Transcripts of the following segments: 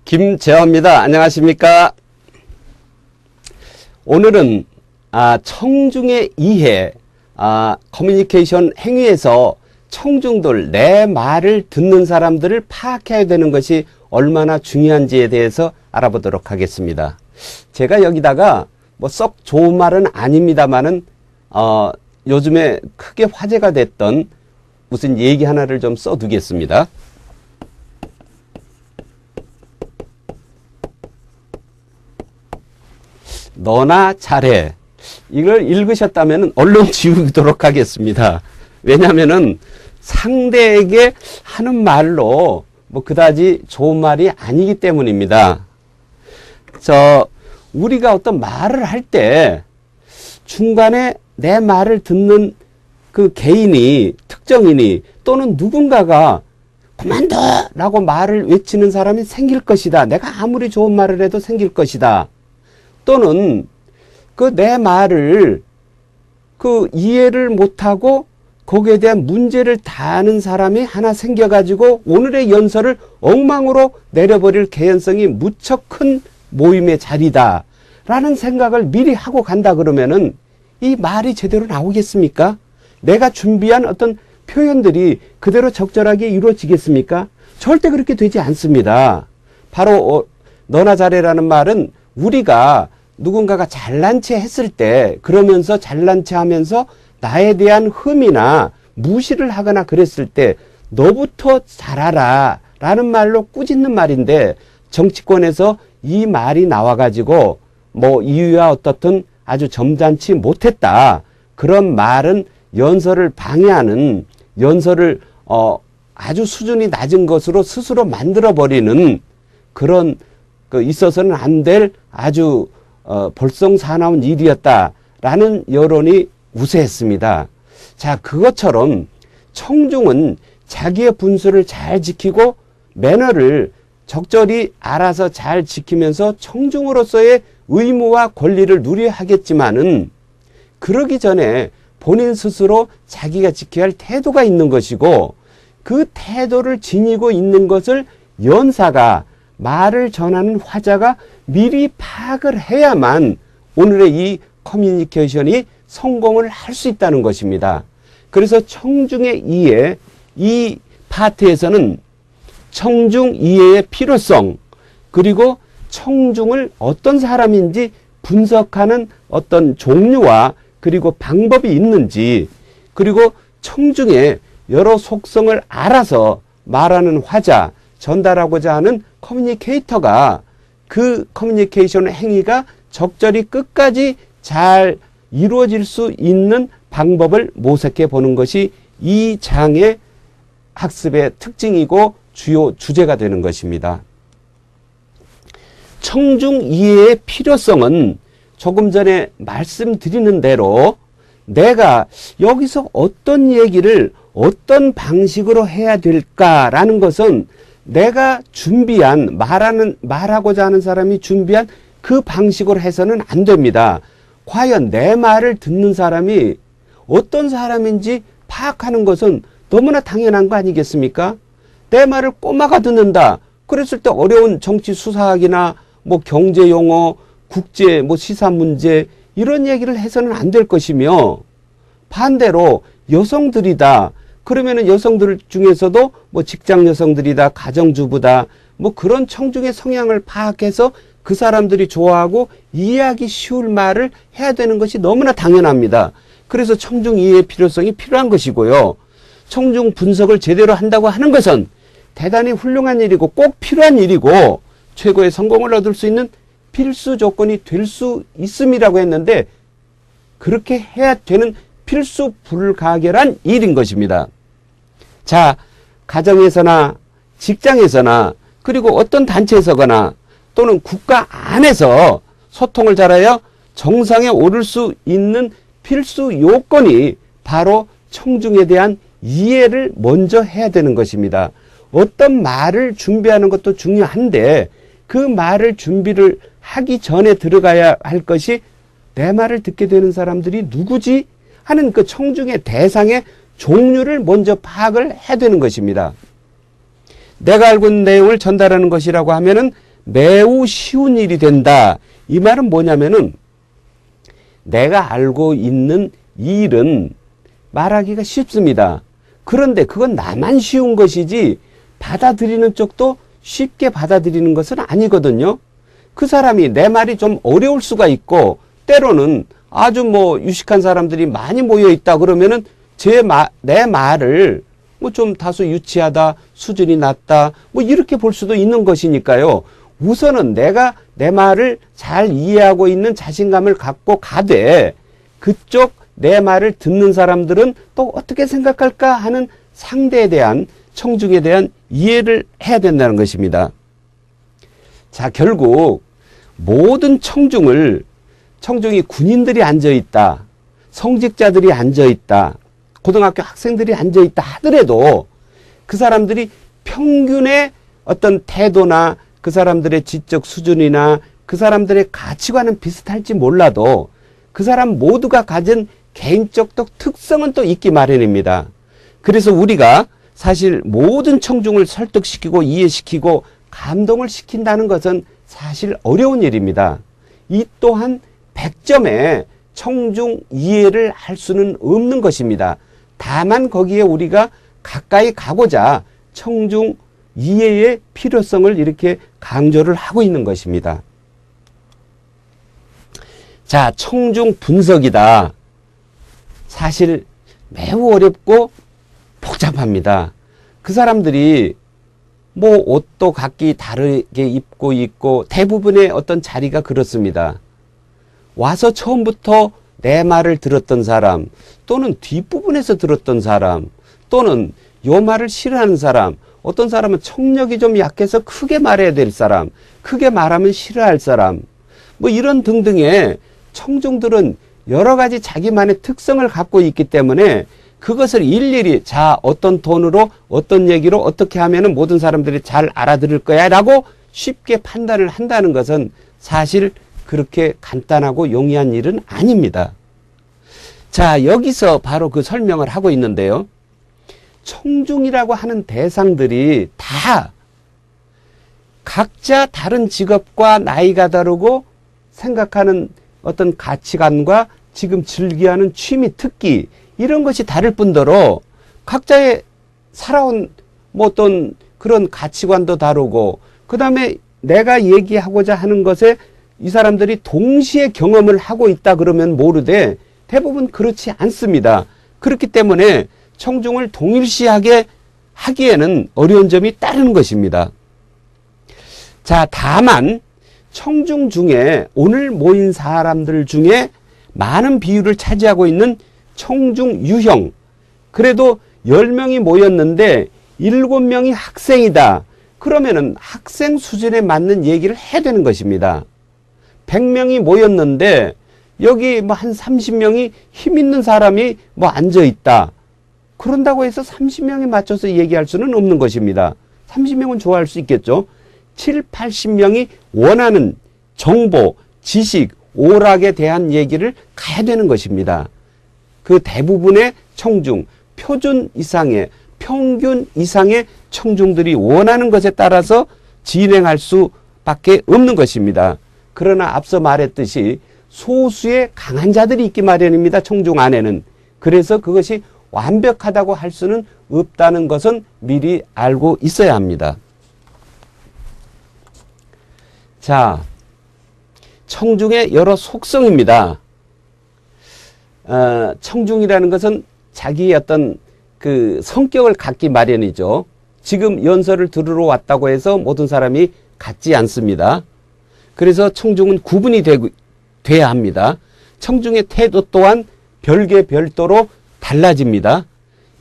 김재화입니다. 안녕하십니까? 오늘은 청중의 이해, 커뮤니케이션 행위에서 청중들, 내 말을 듣는 사람들을 파악해야 되는 것이 얼마나 중요한지에 대해서 알아보도록 하겠습니다. 제가 여기다가 뭐 썩 좋은 말은 아닙니다만은 요즘에 크게 화제가 됐던 무슨 얘기 하나를 좀 써두겠습니다. 너나 잘해. 이걸 읽으셨다면 얼른 지우도록 하겠습니다. 왜냐하면은 상대에게 하는 말로 뭐 그다지 좋은 말이 아니기 때문입니다. 우리가 어떤 말을 할 때 중간에 내 말을 듣는 그 개인이, 특정인이 또는 누군가가 그만둬! 라고 말을 외치는 사람이 생길 것이다. 내가 아무리 좋은 말을 해도 생길 것이다. 또는 그 내 말을 이해를 못하고 거기에 대한 문제를 다하는 사람이 하나 생겨가지고 오늘의 연설을 엉망으로 내려버릴 개연성이 무척 큰 모임의 자리다 라는 생각을 미리 하고 간다 그러면은 이 말이 제대로 나오겠습니까? 내가 준비한 어떤 표현들이 그대로 적절하게 이루어지겠습니까? 절대 그렇게 되지 않습니다. 바로 너나 잘해라는 말은 우리가 누군가가 잘난 체 했을 때 그러면서 잘난 체 하면서 나에 대한 흠이나 무시를 하거나 그랬을 때 너부터 잘하라 라는 말로 꾸짖는 말인데 정치권에서 이 말이 나와가지고 뭐 이유야 어떻든 아주 점잖지 못했다. 그런 말은 연설을 방해하는, 연설을 아주 수준이 낮은 것으로 스스로 만들어버리는 그런 있어서는 안 될 아주 볼썽사나운 일이었다라는 여론이 우세했습니다. 자, 그것처럼 청중은 자기의 분수를 잘 지키고 매너를 적절히 알아서 잘 지키면서 청중으로서의 의무와 권리를 누려야 하겠지만은 그러기 전에 본인 스스로 자기가 지켜야 할 태도가 있는 것이고 그 태도를 지니고 있는 것을 연사가, 말을 전하는 화자가 미리 파악을 해야만 오늘의 이 커뮤니케이션이 성공을 할 수 있다는 것입니다. 그래서 청중의 이해, 이 파트에서는 청중 이해의 필요성, 그리고 청중을 어떤 사람인지 분석하는 어떤 종류와 그리고 방법이 있는지, 그리고 청중의 여러 속성을 알아서 말하는 화자, 전달하고자 하는 커뮤니케이터가 그 커뮤니케이션 행위가 적절히 끝까지 잘 이루어질 수 있는 방법을 모색해 보는 것이 이 장의 학습의 특징이고 주요 주제가 되는 것입니다. 청중 이해의 필요성은 조금 전에 말씀드리는 대로 내가 여기서 어떤 얘기를 어떤 방식으로 해야 될까라는 것은 내가 준비한, 말하고자 하는 사람이 준비한 그 방식으로 해서는 안 됩니다. 과연 내 말을 듣는 사람이 어떤 사람인지 파악하는 것은 너무나 당연한 거 아니겠습니까? 내 말을 꼬마가 듣는다. 그랬을 때 어려운 정치 수사학이나 뭐 경제 용어, 국제 뭐 시사 문제 이런 얘기를 해서는 안 될 것이며 반대로 여성들이다. 그러면은 여성들 중에서도 뭐 직장 여성들이다, 가정주부다, 뭐 그런 청중의 성향을 파악해서 그 사람들이 좋아하고 이해하기 쉬울 말을 해야 되는 것이 너무나 당연합니다. 그래서 청중 이해의 필요성이 필요한 것이고요. 청중 분석을 제대로 한다고 하는 것은 대단히 훌륭한 일이고 꼭 필요한 일이고 최고의 성공을 얻을 수 있는 필수 조건이 될 수 있음이라고 했는데 그렇게 해야 되는 필수 불가결한 일인 것입니다. 자, 가정에서나 직장에서나 그리고 어떤 단체에서거나 또는 국가 안에서 소통을 잘하여 정상에 오를 수 있는 필수 요건이 바로 청중에 대한 이해를 먼저 해야 되는 것입니다. 어떤 말을 준비하는 것도 중요한데 그 말을 준비를 하기 전에 들어가야 할 것이 내 말을 듣게 되는 사람들이 누구지 하는 그 청중의 대상의 종류를 먼저 파악을 해야 되는 것입니다. 내가 알고 있는 내용을 전달하는 것이라고 하면은 매우 쉬운 일이 된다. 이 말은 뭐냐면은 내가 알고 있는 일은 말하기가 쉽습니다. 그런데 그건 나만 쉬운 것이지 받아들이는 쪽도 쉽게 받아들이는 것은 아니거든요. 그 사람이 내 말이 좀 어려울 수가 있고 때로는 아주 뭐 유식한 사람들이 많이 모여 있다 그러면은 내 말을 뭐 좀 다소 유치하다, 수준이 낮다, 뭐 이렇게 볼 수도 있는 것이니까요. 우선은 내가 내 말을 잘 이해하고 있는 자신감을 갖고 가되 그쪽 내 말을 듣는 사람들은 또 어떻게 생각할까 하는 상대에 대한 청중에 대한 이해를 해야 된다는 것입니다. 자, 결국 모든 청중이 군인들이 앉아있다, 성직자들이 앉아있다, 고등학교 학생들이 앉아있다 하더라도 그 사람들이 평균의 어떤 태도나 그 사람들의 지적 수준이나 그 사람들의 가치관은 비슷할지 몰라도 그 사람 모두가 가진 개인적 특성은 또 있기 마련입니다. 그래서 우리가 사실 모든 청중을 설득시키고 이해시키고 감동을 시킨다는 것은 사실 어려운 일입니다. 이 또한 100점의 청중 이해를 할 수는 없는 것입니다. 다만 거기에 우리가 가까이 가고자 청중 이해의 필요성을 이렇게 강조를 하고 있는 것입니다. 자, 청중 분석이다. 사실 매우 어렵고 복잡합니다. 그 사람들이 뭐 옷도 각기 다르게 입고 있고 대부분의 어떤 자리가 그렇습니다. 와서 처음부터 내 말을 들었던 사람 또는 뒷부분에서 들었던 사람 또는 요 말을 싫어하는 사람, 어떤 사람은 청력이 좀 약해서 크게 말해야 될 사람, 크게 말하면 싫어할 사람, 뭐 이런 등등의 청중들은 여러 가지 자기만의 특성을 갖고 있기 때문에 그것을 일일이 자 어떤 톤으로 어떤 얘기로 어떻게 하면은 모든 사람들이 잘 알아들을 거야 라고 쉽게 판단을 한다는 것은 사실 그렇게 간단하고 용이한 일은 아닙니다. 자, 여기서 바로 그 설명을 하고 있는데요. 청중이라고 하는 대상들이 다 각자 다른 직업과 나이가 다르고 생각하는 어떤 가치관과 지금 즐겨하는 취미, 특기 이런 것이 다를 뿐더러 각자의 살아온 뭐 어떤 그런 가치관도 다르고 그 다음에 내가 얘기하고자 하는 것에 이 사람들이 동시에 경험을 하고 있다 그러면 모르되 대부분 그렇지 않습니다. 그렇기 때문에 청중을 동일시하게 하기에는 어려운 점이 따르는 것입니다. 자, 다만 청중 중에 오늘 모인 사람들 중에 많은 비율을 차지하고 있는 청중 유형, 그래도 10명이 모였는데 7명이 학생이다. 그러면은 학생 수준에 맞는 얘기를 해야 되는 것입니다. 100명이 모였는데 여기 뭐 한 30명이 힘 있는 사람이 뭐 앉아 있다. 그런다고 해서 30명에 맞춰서 얘기할 수는 없는 것입니다. 30명은 좋아할 수 있겠죠. 7, 80명이 원하는 정보, 지식, 오락에 대한 얘기를 가야 되는 것입니다. 그 대부분의 청중, 표준 이상의, 평균 이상의 청중들이 원하는 것에 따라서 진행할 수밖에 없는 것입니다. 그러나 앞서 말했듯이 소수의 강한 자들이 있기 마련입니다. 청중 안에는. 그래서 그것이 완벽하다고 할 수는 없다는 것은 미리 알고 있어야 합니다. 자, 청중의 여러 속성입니다. 청중이라는 것은 자기의 어떤 그 성격을 갖기 마련이죠. 지금 연설을 들으러 왔다고 해서 모든 사람이 같지 않습니다. 그래서 청중은 구분이 돼야 합니다. 청중의 태도 또한 별개별도로 달라집니다.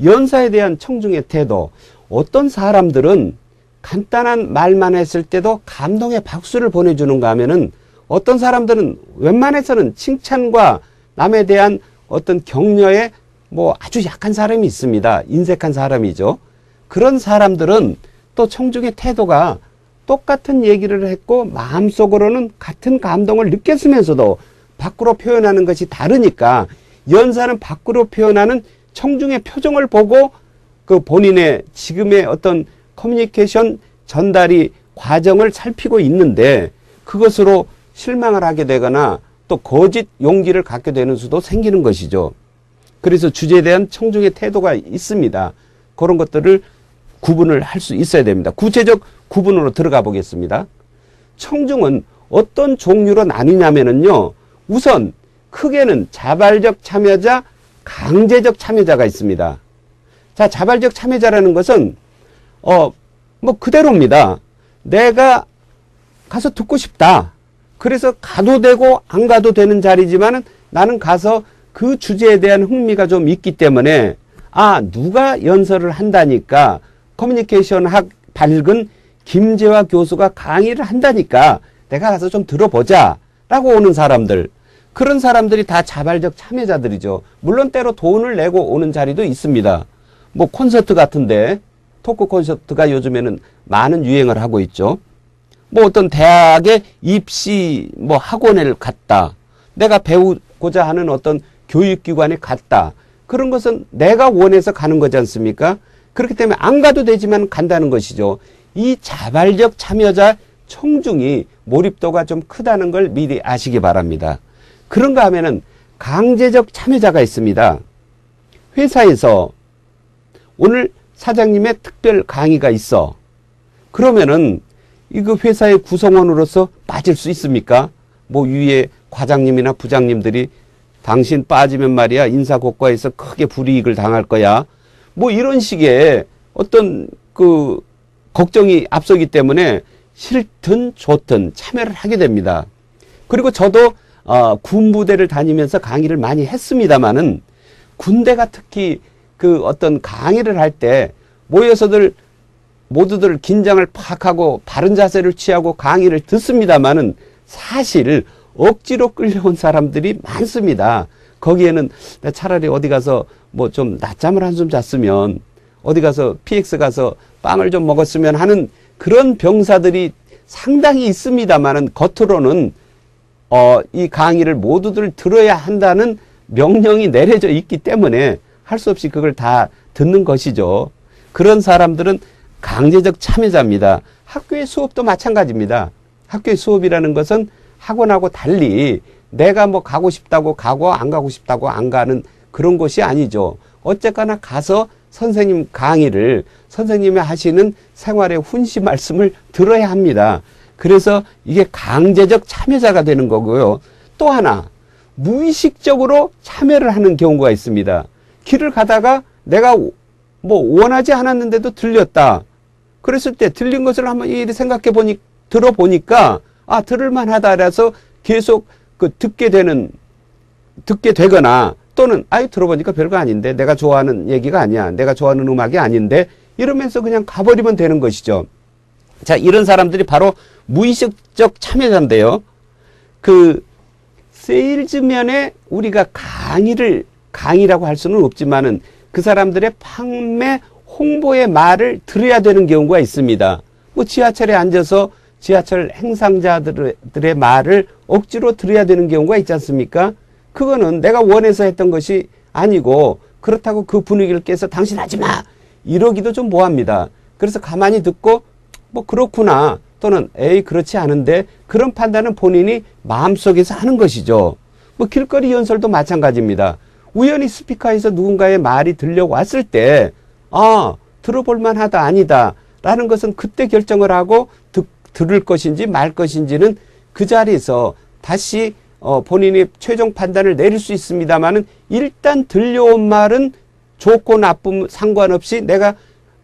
연사에 대한 청중의 태도, 어떤 사람들은 간단한 말만 했을 때도 감동의 박수를 보내주는가 하면은 어떤 사람들은 웬만해서는 칭찬과 남에 대한 어떤 격려에 뭐 아주 약한 사람이 있습니다. 인색한 사람이죠. 그런 사람들은 또 청중의 태도가 똑같은 얘기를 했고 마음속으로는 같은 감동을 느꼈으면서도 밖으로 표현하는 것이 다르니까 연사는 밖으로 표현하는 청중의 표정을 보고 그 본인의 지금의 어떤 커뮤니케이션 전달이 과정을 살피고 있는데 그것으로 실망을 하게 되거나 또 거짓 용기를 갖게 되는 수도 생기는 것이죠. 그래서 주제에 대한 청중의 태도가 있습니다. 그런 것들을 구분을 할 수 있어야 됩니다. 구체적 구분으로 들어가 보겠습니다. 청중은 어떤 종류로 나뉘냐면요. 우선 크게는 자발적 참여자, 강제적 참여자가 있습니다. 자, 자발적 참여자라는 것은 뭐 그대로입니다. 내가 가서 듣고 싶다. 그래서 가도 되고 안 가도 되는 자리지만은 나는 가서 그 주제에 대한 흥미가 좀 있기 때문에 누가 연설을 한다니까 커뮤니케이션 학 밝은 김재화 교수가 강의를 한다니까 내가 가서 좀 들어보자 라고 오는 사람들, 그런 사람들이 다 자발적 참여자들이죠. 물론 때로 돈을 내고 오는 자리도 있습니다. 뭐 콘서트 같은데 토크 콘서트가 요즘에는 많은 유행을 하고 있죠. 뭐 어떤 대학의 입시 뭐 학원을 갔다. 내가 배우고자 하는 어떤 교육기관에 갔다. 그런 것은 내가 원해서 가는 거지 않습니까? 그렇기 때문에 안 가도 되지만 간다는 것이죠. 이 자발적 참여자 청중이 몰입도가 좀 크다는 걸 미리 아시기 바랍니다. 그런가 하면은 강제적 참여자가 있습니다. 회사에서 오늘 사장님의 특별 강의가 있어. 그러면은 그 회사의 구성원으로서 빠질 수 있습니까? 뭐 위에 과장님이나 부장님들이 당신 빠지면 말이야 인사고과에서 크게 불이익을 당할 거야. 뭐 이런 식의 어떤 그 걱정이 앞서기 때문에 싫든 좋든 참여를 하게 됩니다. 그리고 저도 군부대를 다니면서 강의를 많이 했습니다마는 군대가 특히 그 어떤 강의를 할 때 모여서들 모두들 긴장을 팍 하고 바른 자세를 취하고 강의를 듣습니다마는 사실 억지로 끌려온 사람들이 많습니다. 거기에는 차라리 어디 가서 뭐 좀 낮잠을 한숨 잤으면 어디 가서 PX 가서 빵을 좀 먹었으면 하는 그런 병사들이 상당히 있습니다마는 겉으로는 이 강의를 모두들 들어야 한다는 명령이 내려져 있기 때문에 할 수 없이 그걸 다 듣는 것이죠. 그런 사람들은 강제적 참여자입니다. 학교의 수업도 마찬가지입니다. 학교의 수업이라는 것은 학원하고 달리 내가 뭐 가고 싶다고 가고 안 가고 싶다고 안 가는 그런 것이 아니죠. 어쨌거나 가서 선생님 강의를 선생님이 하시는 생활의 훈시 말씀을 들어야 합니다. 그래서 이게 강제적 참여자가 되는 거고요. 또 하나 무의식적으로 참여를 하는 경우가 있습니다. 길을 가다가 내가 뭐 원하지 않았는데도 들렸다. 그랬을 때 들린 것을 한번 이리 생각해 들어보니까 들을만하다 그래서 계속 듣게 되거나 또는 들어보니까 별거 아닌데 내가 좋아하는 얘기가 아니야. 내가 좋아하는 음악이 아닌데 이러면서 그냥 가버리면 되는 것이죠. 자, 이런 사람들이 바로 무의식적 참여자인데요. 그 세일즈면에 우리가 강의라고 할 수는 없지만은 그 사람들의 판매 홍보의 말을 들어야 되는 경우가 있습니다. 뭐 지하철에 앉아서 지하철 행상자들의 말을 억지로 들어야 되는 경우가 있지 않습니까? 그거는 내가 원해서 했던 것이 아니고 그렇다고 그 분위기를 깨서 당신 하지 마! 이러기도 좀 뭐합니다. 그래서 가만히 듣고 뭐 그렇구나 또는 에이 그렇지 않은데 그런 판단은 본인이 마음속에서 하는 것이죠. 뭐 길거리 연설도 마찬가지입니다. 우연히 스피커에서 누군가의 말이 들려왔을 때 들어볼 만하다 아니다 라는 것은 그때 결정을 하고 들을 것인지 말 것인지는 그 자리에서 다시 본인이 최종 판단을 내릴 수 있습니다만은 일단 들려온 말은 좋고 나쁨 상관없이 내가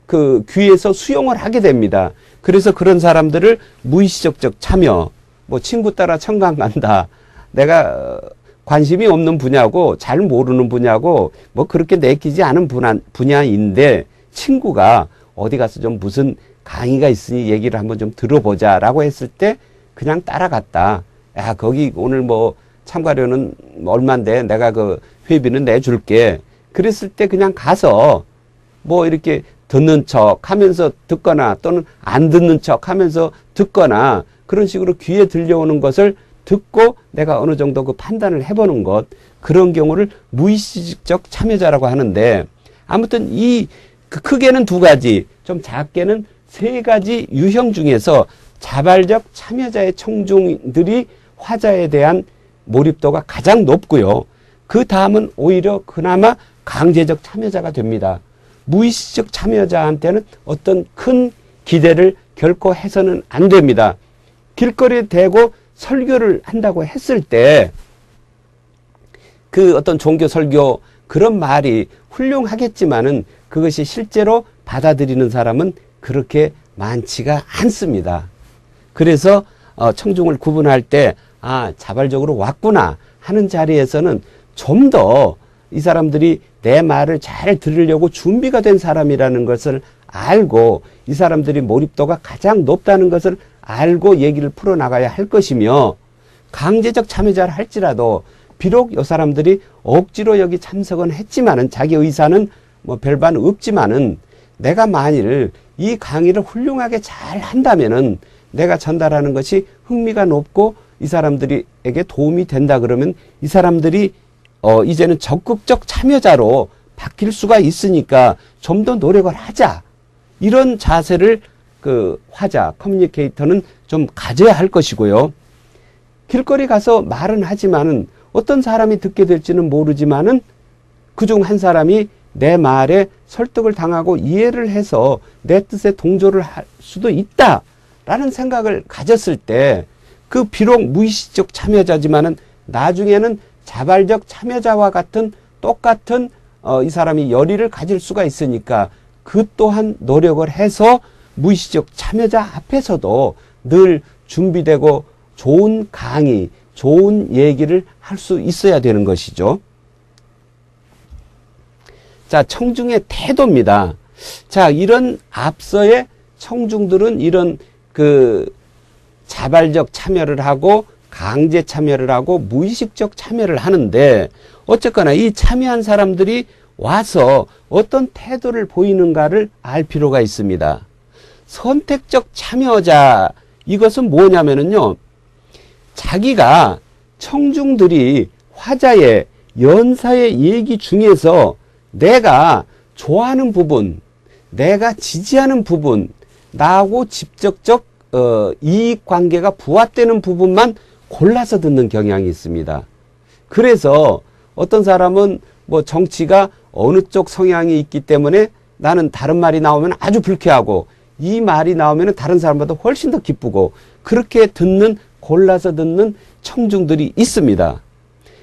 그 귀에서 수용을 하게 됩니다. 그래서 그런 사람들을 무의식적 참여, 뭐 친구 따라 청강 간다. 내가 관심이 없는 분야고 잘 모르는 분야고 뭐 그렇게 내키지 않은 분야인데 친구가 어디 가서 좀 무슨 강의가 있으니 얘기를 한번 좀 들어보자 라고 했을 때 그냥 따라갔다. 야, 거기 오늘 뭐 참가료는 얼만데 내가 그 회비는 내줄게. 그랬을 때 그냥 가서 뭐 이렇게 듣는 척 하면서 듣거나 또는 안 듣는 척 하면서 듣거나 그런 식으로 귀에 들려오는 것을 듣고 내가 어느 정도 그 판단을 해보는 것, 그런 경우를 무의식적 참여자라고 하는데 아무튼 크게는 두 가지, 좀 작게는 세 가지 유형 중에서 자발적 참여자의 청중들이 화자에 대한 몰입도가 가장 높고요. 그 다음은 오히려 그나마 강제적 참여자가 됩니다. 무의식적 참여자한테는 어떤 큰 기대를 결코 해서는 안 됩니다. 길거리에 대고 설교를 한다고 했을 때 그 어떤 종교 설교 그런 말이 훌륭하겠지만은 그것이 실제로 받아들이는 사람은 그렇게 많지가 않습니다. 그래서 청중을 구분할 때 자발적으로 왔구나 하는 자리에서는 좀 더 이 사람들이 내 말을 잘 들으려고 준비가 된 사람이라는 것을 알고 이 사람들이 몰입도가 가장 높다는 것을 알고 얘기를 풀어나가야 할 것이며, 강제적 참여자를 할지라도 비록 이 사람들이 억지로 여기 참석은 했지만은 자기 의사는 뭐 별반 없지만은 내가 만일 이 강의를 훌륭하게 잘 한다면은 내가 전달하는 것이 흥미가 높고 이 사람들에게 도움이 된다 그러면 이 사람들이 이제는 적극적 참여자로 바뀔 수가 있으니까 좀 더 노력을 하자. 이런 자세를 그 화자, 커뮤니케이터는 좀 가져야 할 것이고요. 길거리 가서 말은 하지만은 어떤 사람이 듣게 될지는 모르지만은 그중 한 사람이 내 말에 설득을 당하고 이해를 해서 내 뜻에 동조를 할 수도 있다라는 생각을 가졌을 때 그 비록 무의식적 참여자지만은 나중에는 자발적 참여자와 같은 똑같은 이 사람이 열의를 가질 수가 있으니까 그 또한 노력을 해서 무의식적 참여자 앞에서도 늘 준비되고 좋은 강의, 좋은 얘기를 할 수 있어야 되는 것이죠. 자, 청중의 태도입니다. 자, 이런 앞서의 청중들은 이런 그 자발적 참여를 하고 강제 참여를 하고 무의식적 참여를 하는데 어쨌거나 이 참여한 사람들이 와서 어떤 태도를 보이는가를 알 필요가 있습니다. 선택적 참여자, 이것은 뭐냐면요, 자기가 청중들이 화자의 연사의 얘기 중에서 내가 좋아하는 부분, 내가 지지하는 부분, 나하고 직접적 이익관계가 부합되는 부분만 골라서 듣는 경향이 있습니다. 그래서 어떤 사람은 뭐 정치가 어느 쪽 성향이 있기 때문에 나는 다른 말이 나오면 아주 불쾌하고 이 말이 나오면 다른 사람보다 훨씬 더 기쁘고 그렇게 골라서 듣는 청중들이 있습니다.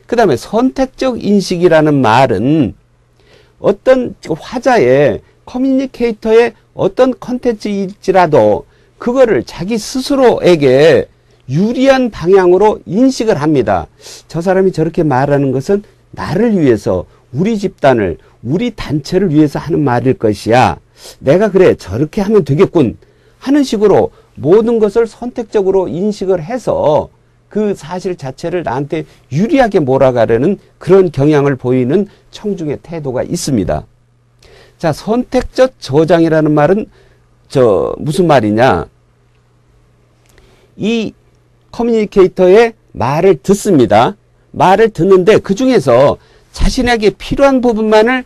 그 다음에 선택적 인식이라는 말은 어떤 화자의 커뮤니케이터의 어떤 컨텐츠일지라도 그거를 자기 스스로에게 유리한 방향으로 인식을 합니다. 저 사람이 저렇게 말하는 것은 나를 위해서, 우리 집단을, 우리 단체를 위해서 하는 말일 것이야. 내가 그래, 저렇게 하면 되겠군 하는 식으로 모든 것을 선택적으로 인식을 해서 그 사실 자체를 나한테 유리하게 몰아가려는 그런 경향을 보이는 청중의 태도가 있습니다. 자, 선택적 저장이라는 말은 무슨 말이냐? 이 커뮤니케이터의 말을 듣습니다. 말을 듣는데 그 중에서 자신에게 필요한 부분만을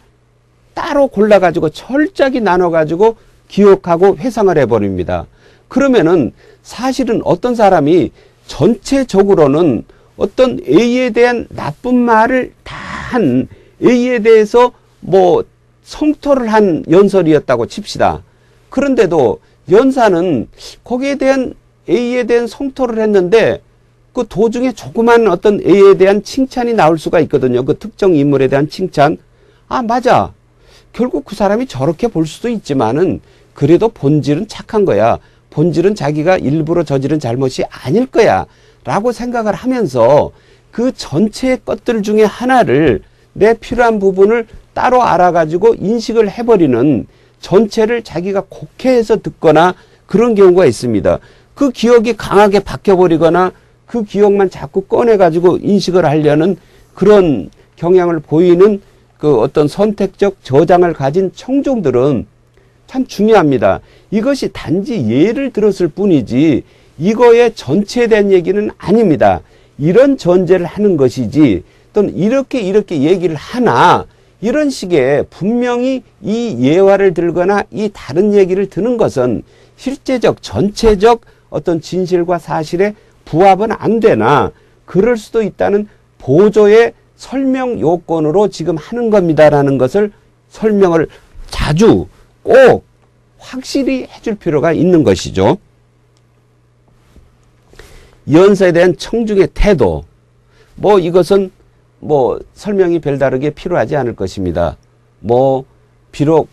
따로 골라가지고 철저하게 나눠가지고 기억하고 회상을 해버립니다. 그러면은 사실은 어떤 사람이 전체적으로는 어떤 A에 대한 나쁜 말을 다 한 A에 대해서 뭐 성토를 한 연설이었다고 칩시다. 그런데도 연사는 거기에 대한 A에 대한 성토를 했는데 그 도중에 조그만 어떤 A에 대한 칭찬이 나올 수가 있거든요. 그 특정 인물에 대한 칭찬. 맞아. 결국 그 사람이 저렇게 볼 수도 있지만은 그래도 본질은 착한 거야. 본질은 자기가 일부러 저지른 잘못이 아닐 거야. 라고 생각을 하면서 그 전체의 것들 중에 하나를 내 필요한 부분을 따로 알아가지고 인식을 해버리는, 전체를 자기가 곡해해서 듣거나 그런 경우가 있습니다. 그 기억이 강하게 박혀버리거나 그 기억만 자꾸 꺼내가지고 인식을 하려는 그런 경향을 보이는 그 어떤 선택적 저장을 가진 청중들은 참 중요합니다. 이것이 단지 예를 들었을 뿐이지 이거의 전체에 대한 얘기는 아닙니다. 이런 전제를 하는 것이지 또는 이렇게 얘기를 하나 이런 식의 분명히 이 예화를 들거나 이 다른 얘기를 드는 것은 실제적 전체적 어떤 진실과 사실에 부합은 안 되나 그럴 수도 있다는 보조의 설명 요건으로 지금 하는 겁니다라는 것을 설명을 자주 꼭 확실히 해줄 필요가 있는 것이죠. 연설에 대한 청중의 태도, 뭐 이것은 뭐 설명이 별다르게 필요하지 않을 것입니다. 뭐 비록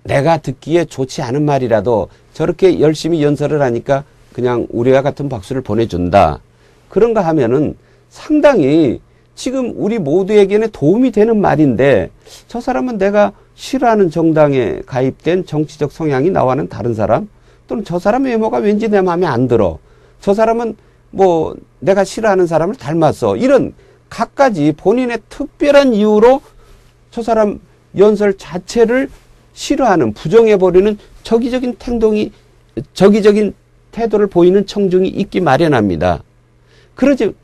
내가 듣기에 좋지 않은 말이라도 저렇게 열심히 연설을 하니까 그냥 우리와 같은 박수를 보내준다. 그런가 하면은 상당히 지금 우리 모두에게는 도움이 되는 말인데 저 사람은 내가 싫어하는 정당에 가입된 정치적 성향이 나와는 다른 사람, 또는 저 사람의 외모가 왠지 내 마음에 안 들어, 저 사람은 뭐 내가 싫어하는 사람을 닮았어, 이런 갖가지 본인의 특별한 이유로 저 사람 연설 자체를 싫어하는, 부정해버리는 적이적인 태도를 보이는 청중이 있기 마련합니다.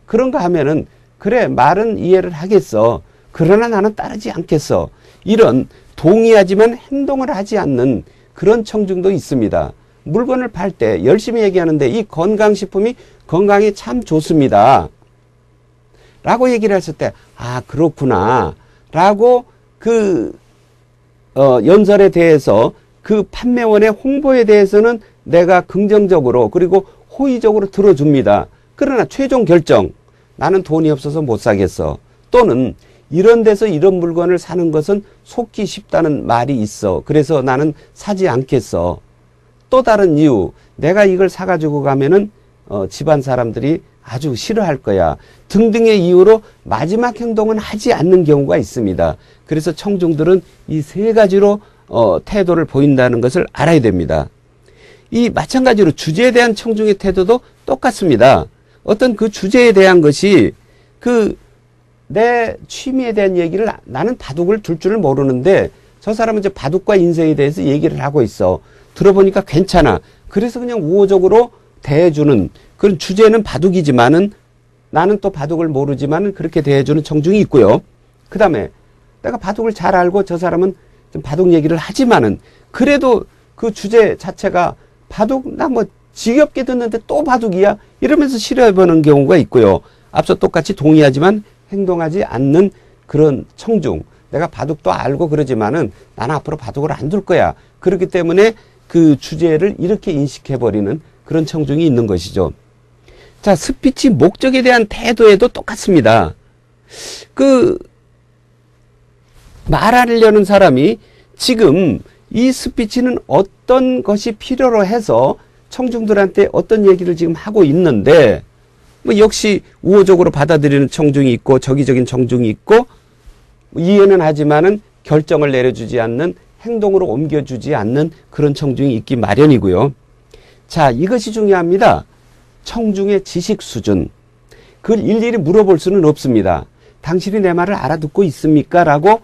그런가 하면은 그래, 말은 이해를 하겠어, 그러나 나는 따르지 않겠어, 이런 동의하지만 행동을 하지 않는 그런 청중도 있습니다. 물건을 팔 때 열심히 얘기하는데 이 건강식품이 건강에 참 좋습니다 라고 얘기를 했을 때, 아 그렇구나 라고 연설에 대해서 그 판매원의 홍보에 대해서는 내가 긍정적으로 그리고 호의적으로 들어줍니다. 그러나 최종 결정, 나는 돈이 없어서 못 사겠어, 또는 이런 데서 이런 물건을 사는 것은 속기 쉽다는 말이 있어, 그래서 나는 사지 않겠어, 또 다른 이유, 내가 이걸 사가지고 가면은 집안 사람들이 아주 싫어할 거야 등등의 이유로 마지막 행동은 하지 않는 경우가 있습니다. 그래서 청중들은 이 세 가지로 태도를 보인다는 것을 알아야 됩니다. 이 마찬가지로 주제에 대한 청중의 태도도 똑같습니다. 어떤 그 주제에 대한 것이 내 취미에 대한 얘기를, 나는 바둑을 둘 줄을 모르는데 저 사람은 이제 바둑과 인생에 대해서 얘기를 하고 있어, 들어보니까 괜찮아, 그래서 그냥 우호적으로 대해주는, 그런 주제는 바둑이지만은 나는 또 바둑을 모르지만은 그렇게 대해주는 청중이 있고요. 그 다음에 내가 바둑을 잘 알고 저 사람은 좀 바둑 얘기를 하지만은 그래도 그 주제 자체가 바둑, 나 뭐 지겹게 듣는데 또 바둑이야 이러면서 싫어해보는 경우가 있고요. 앞서 똑같이 동의하지만 행동하지 않는 그런 청중, 내가 바둑도 알고 그러지만은 나는 앞으로 바둑을 안 둘 거야, 그렇기 때문에 그 주제를 이렇게 인식해버리는 그런 청중이 있는 것이죠. 자, 스피치 목적에 대한 태도에도 똑같습니다. 말하려는 사람이 지금 이 스피치는 어떤 것이 필요로 해서 청중들한테 어떤 얘기를 지금 하고 있는데, 뭐 역시 우호적으로 받아들이는 청중이 있고 적의적인 청중이 있고, 이해는 하지만은 결정을 내려주지 않는, 행동으로 옮겨주지 않는 그런 청중이 있기 마련이고요. 자, 이것이 중요합니다. 청중의 지식 수준. 그걸 일일이 물어볼 수는 없습니다. 당신이 내 말을 알아듣고 있습니까? 라고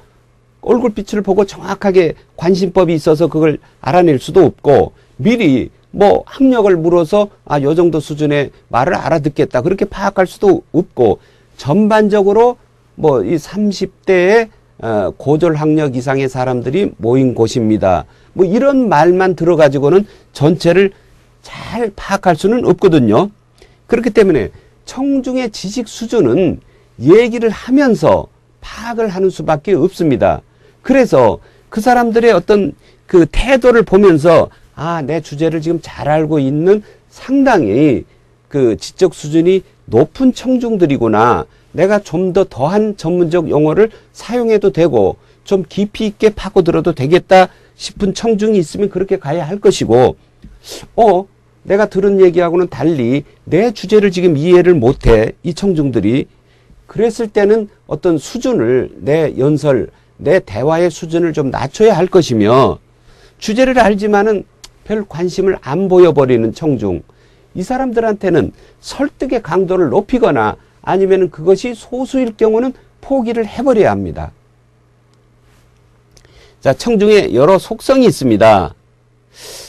얼굴빛을 보고 정확하게 관심법이 있어서 그걸 알아낼 수도 없고, 미리 뭐 학력을 물어서 요 정도 수준의 말을 알아듣겠다 그렇게 파악할 수도 없고, 전반적으로 뭐 이 30대의 고졸 학력 이상의 사람들이 모인 곳입니다, 뭐 이런 말만 들어가지고는 전체를 잘 파악할 수는 없거든요. 그렇기 때문에 청중의 지식 수준은 얘기를 하면서 파악을 하는 수밖에 없습니다. 그래서 그 사람들의 어떤 그 태도를 보면서 내 주제를 지금 잘 알고 있는 상당히 그 지적 수준이 높은 청중들이구나, 내가 좀 더한 전문적 용어를 사용해도 되고 좀 깊이 있게 파고들어도 되겠다 싶은 청중이 있으면 그렇게 가야 할 것이고, 내가 들은 얘기하고는 달리 내 주제를 지금 이해를 못해 이 청중들이, 그랬을 때는 어떤 수준을, 내 연설, 내 대화의 수준을 좀 낮춰야 할 것이며, 주제를 알지만은 별 관심을 안 보여버리는 청중, 이 사람들한테는 설득의 강도를 높이거나 아니면 그것이 소수일 경우는 포기를 해버려야 합니다. 자, 청중의 여러 속성이 있습니다.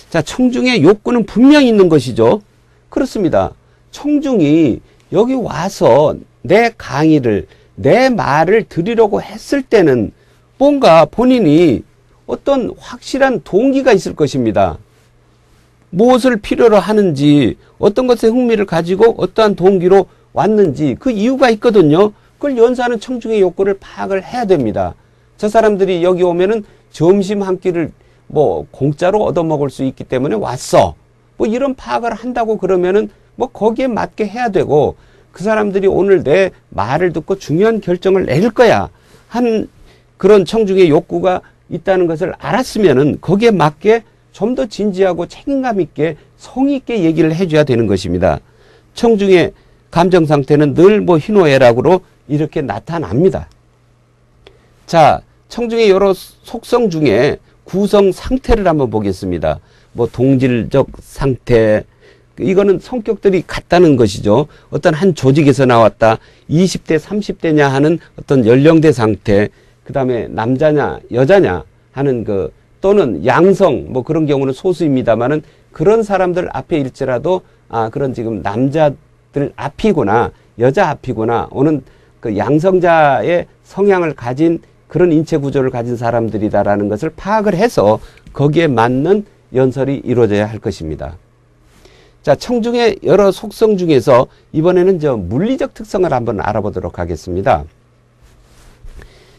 자, 청중의 욕구는 분명히 있는 것이죠. 그렇습니다. 청중이 여기 와서 내 강의를, 내 말을 들으려고 했을 때는 뭔가 본인이 어떤 확실한 동기가 있을 것입니다. 무엇을 필요로 하는지, 어떤 것에 흥미를 가지고 어떠한 동기로 왔는지 그 이유가 있거든요. 그걸 연사는 청중의 욕구를 파악을 해야 됩니다. 저 사람들이 여기 오면은 점심 한 끼를 뭐 공짜로 얻어먹을 수 있기 때문에 왔어. 뭐 이런 파악을 한다고 그러면은 뭐 거기에 맞게 해야 되고, 그 사람들이 오늘 내 말을 듣고 중요한 결정을 내릴 거야 하는 그런 청중의 욕구가 있다는 것을 알았으면은 거기에 맞게 좀 더 진지하고 책임감 있게 성의 있게 얘기를 해줘야 되는 것입니다. 청중의 감정 상태는 늘 뭐 희노애락으로 이렇게 나타납니다. 자, 청중의 여러 속성 중에 구성 상태를 한번 보겠습니다. 뭐 동질적 상태, 이거는 성격들이 같다는 것이죠. 어떤 한 조직에서 나왔다, 20대 30대냐 하는 어떤 연령대 상태, 그 다음에 남자냐 여자냐 하는 그, 또는 양성 뭐 그런 경우는 소수입니다만은 그런 사람들 앞에 일지라도 그런 지금 남자들 앞이구나 여자 앞이구나 오는 그 양성자의 성향을 가진 그런 인체 구조를 가진 사람들이다라는 것을 파악을 해서 거기에 맞는 연설이 이루어져야 할 것입니다. 자, 청중의 여러 속성 중에서 이번에는 저 물리적 특성을 한번 알아보도록 하겠습니다.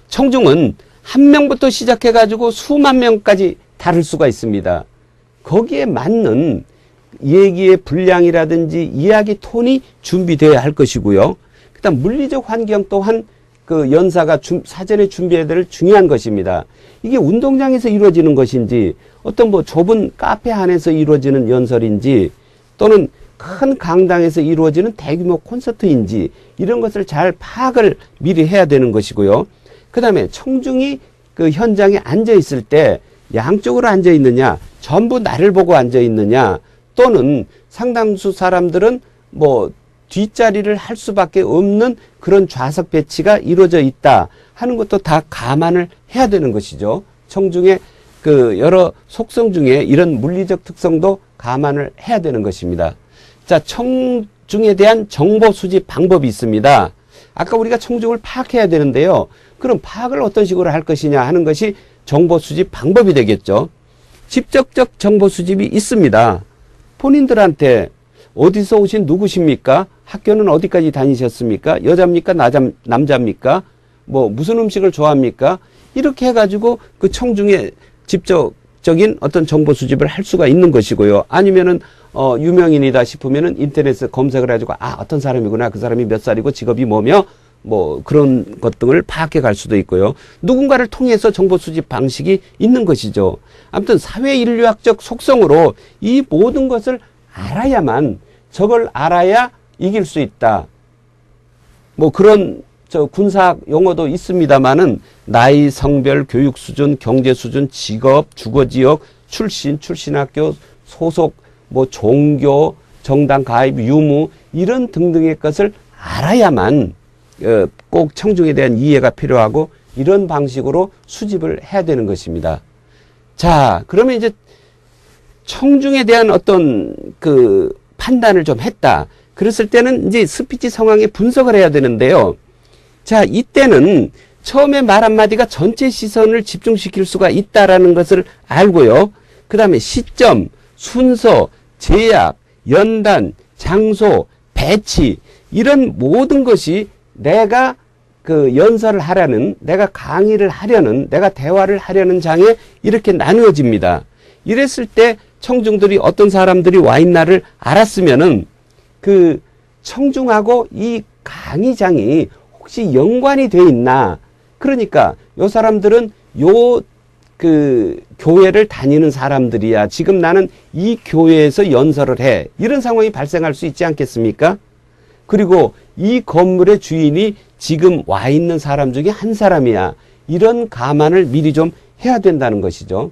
청중은 한 명부터 시작해 가지고 수만 명까지 다룰 수가 있습니다. 거기에 맞는 얘기의 분량이라든지 이야기 톤이 준비되어야 할 것이고요. 그다음 물리적 환경 또한 그 연사가 사전에 준비해야 될 중요한 것입니다. 이게 운동장에서 이루어지는 것인지, 어떤 뭐 좁은 카페 안에서 이루어지는 연설인지, 또는 큰 강당에서 이루어지는 대규모 콘서트인지, 이런 것을 잘 파악을 미리 해야 되는 것이고요. 그 다음에 청중이 그 현장에 앉아 있을 때 양쪽으로 앉아 있느냐, 전부 나를 보고 앉아 있느냐, 또는 상당수 사람들은 뭐 뒷자리를 할 수밖에 없는 그런 좌석 배치가 이루어져 있다 하는 것도 다 감안을 해야 되는 것이죠. 청중의 그 여러 속성 중에 이런 물리적 특성도 감안을 해야 되는 것입니다. 자, 청중에 대한 정보 수집 방법이 있습니다. 아까 우리가 청중을 파악해야 되는데요. 그럼 파악을 어떤 식으로 할 것이냐 하는 것이 정보 수집 방법이 되겠죠. 직접적 정보 수집이 있습니다. 본인들한테 어디서 오신 누구십니까? 학교는 어디까지 다니셨습니까? 여자입니까? 남자입니까? 뭐 무슨 음식을 좋아합니까? 이렇게 해가지고 그 청중의 직접적인 어떤 정보 수집을 할 수가 있는 것이고요. 아니면은 유명인이다 싶으면은 인터넷에 검색을 해가지고 어떤 사람이구나, 그 사람이 몇 살이고 직업이 뭐며 뭐 그런 것 등을 파악해 갈 수도 있고요. 누군가를 통해서 정보 수집 방식이 있는 것이죠. 아무튼 사회인류학적 속성으로 이 모든 것을 알아야만, 저걸 알아야 이길 수 있다. 뭐 그런 군사 용어도 있습니다만은 나이, 성별, 교육 수준, 경제 수준, 직업, 주거 지역, 출신 학교, 소속, 뭐 종교, 정당 가입, 유무 이런 등등의 것을 알아야만 꼭 청중에 대한 이해가 필요하고 이런 방식으로 수집을 해야 되는 것입니다. 자, 그러면 이제 청중에 대한 어떤 그 판단을 좀 했다. 그랬을 때는 이제 스피치 상황의 분석을 해야 되는데요. 자, 이때는 처음에 말 한마디가 전체 시선을 집중시킬 수가 있다라는 것을 알고요. 그 다음에 시점, 순서, 제약, 연단, 장소, 배치 이런 모든 것이 내가 그 연설을 하려는, 내가 강의를 하려는, 내가 대화를 하려는 장에 이렇게 나누어집니다. 이랬을 때 청중들이 어떤 사람들이 와 있나를 알았으면은 그 청중하고 이 강의장이 혹시 연관이 돼 있나. 그러니까 요 사람들은 요 그 교회를 다니는 사람들이야. 지금 나는 이 교회에서 연설을 해. 이런 상황이 발생할 수 있지 않겠습니까? 그리고 이 건물의 주인이 지금 와 있는 사람 중에 한 사람이야. 이런 감안을 미리 좀 해야 된다는 것이죠.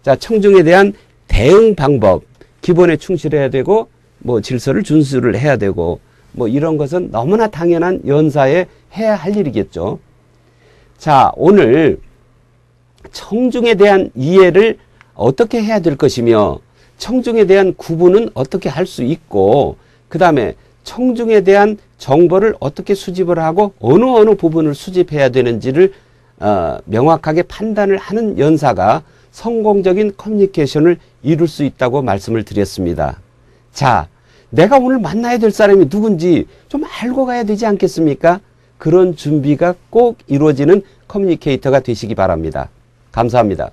자, 청중에 대한 대응 방법, 기본에 충실해야 되고, 뭐 질서를 준수를 해야 되고, 뭐 이런 것은 너무나 당연한 연사에 해야 할 일이겠죠. 자, 오늘 청중에 대한 이해를 어떻게 해야 될 것이며, 청중에 대한 구분은 어떻게 할 수 있고, 그 다음에 청중에 대한 정보를 어떻게 수집을 하고 어느 부분을 수집해야 되는지를 명확하게 판단을 하는 연사가 성공적인 커뮤니케이션을 이룰 수 있다고 말씀을 드렸습니다. 자, 내가 오늘 만나야 될 사람이 누군지 좀 알고 가야 되지 않겠습니까? 그런 준비가 꼭 이루어지는 커뮤니케이터가 되시기 바랍니다. 감사합니다.